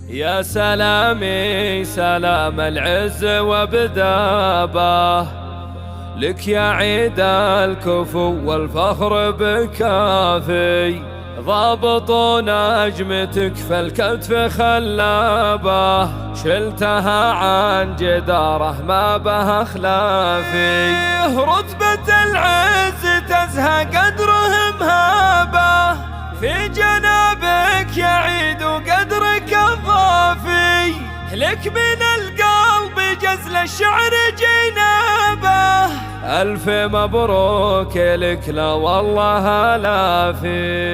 يا سلامي سلام العز وبدابه لك يا عيد الكفو والفخر بكافي، ضابط نجمتك فالكتف خلابه، شلتها عن جداره ما بها خلافي، رتبة العز تزهى قدرهم هابه، في جنابك يا عيد وقدرك الضافي، لك من القلب جزل الشعر جنابه، ألف مبروك لك لا والله لافي.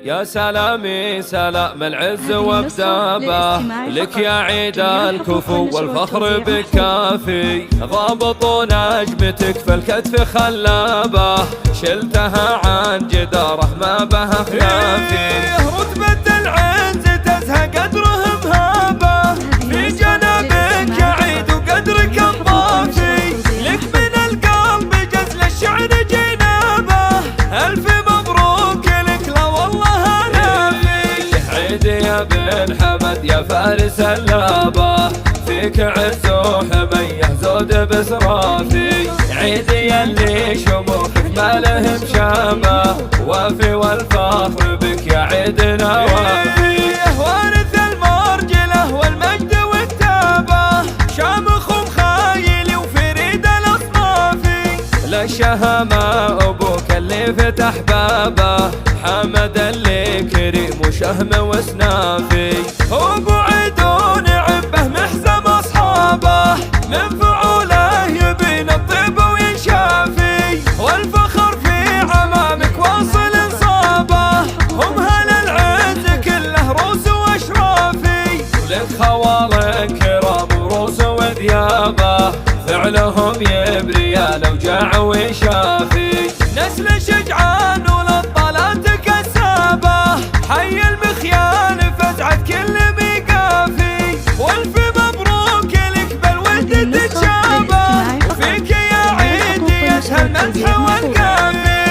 يا سلامي سلام العز وبدابه لك يا عيد الكفو والفخر بكافي، ضابط نجمتك فالكتف خلابه، شلتها عن جداره ما بها خلافي، رتبة العز تزهى قدرهم هابه، في جنابك يا عيد وقدرك الضافي، لك من القلب جزل الشعر جنابه، ألف مبروك لك لا والله لافي. عيد يا بن حمد يا فارس اللابه، فيك عز وحميه زود بسرافي، عيد يلي شموخك ما لهم شامه، وافي والفخر بك يا عيد نوافي، وارث المرجله والمجد والتابه، شامخ ومخايل وفريد الاصنافي، للشهامه ابوك اللي فتح بابه، حمد اللي كريم وشهم وسنافي، ابو عدون عبه محزم اصحابه، من فعوله يبين الطيب وينشافي، والفخر في عمامك واصل انصابه، هم هل العز كله روس واشرافي، ولك خوالك كرام وروس وذيابه، فعلهم يبري لو جاع وشافي، نسل شجعان وللطلات كسابه، حي المخيال فزعت كل ميقافي، والف مبروك لك بالود تتشابه، وفيك يا عيد يشهى المدح والقافي،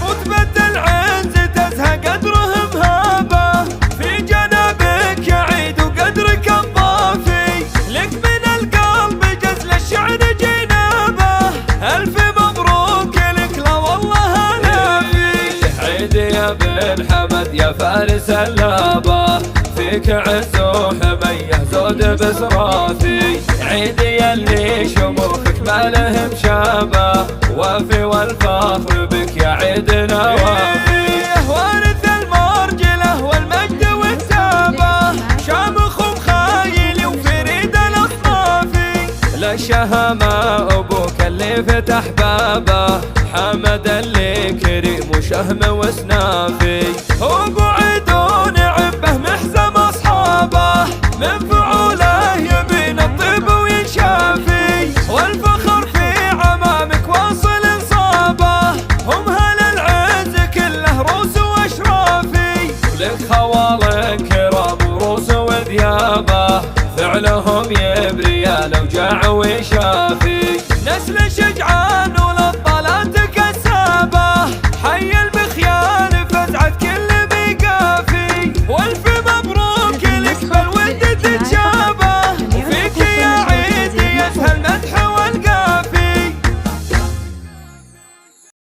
رتبة العز تزهى قدرهم هابه، في جنابك يا عيد وقدرك الضافي، لك من القلب جزل الشعر جنابه، ألف مبروك لك لا والله لافي. عيد يا بن حمد يا فارس اللابه، فيك عز وحميه زود بسرافي، عيد يلي شموخك ما لهم شابه، وافي والفخر بك يا عيد نوافي، وارث المرجله والمجد والتابه، شامخ ومخايل وفريد الاصنافي، للشهامه ابوك اللي فتح بابه، حمد اللي كريم وشهم وسنافي، ابو عدون عبه محزم اصحابه، من فعوله يبين الطيب وينشافي، والفخر في عمامك واصل انصابه، هم هل العز كله روس واشرافي، ولك خوالك كرام وروس وذيابه، فعلهم يبري لو جاع وشافي، نسل شجعان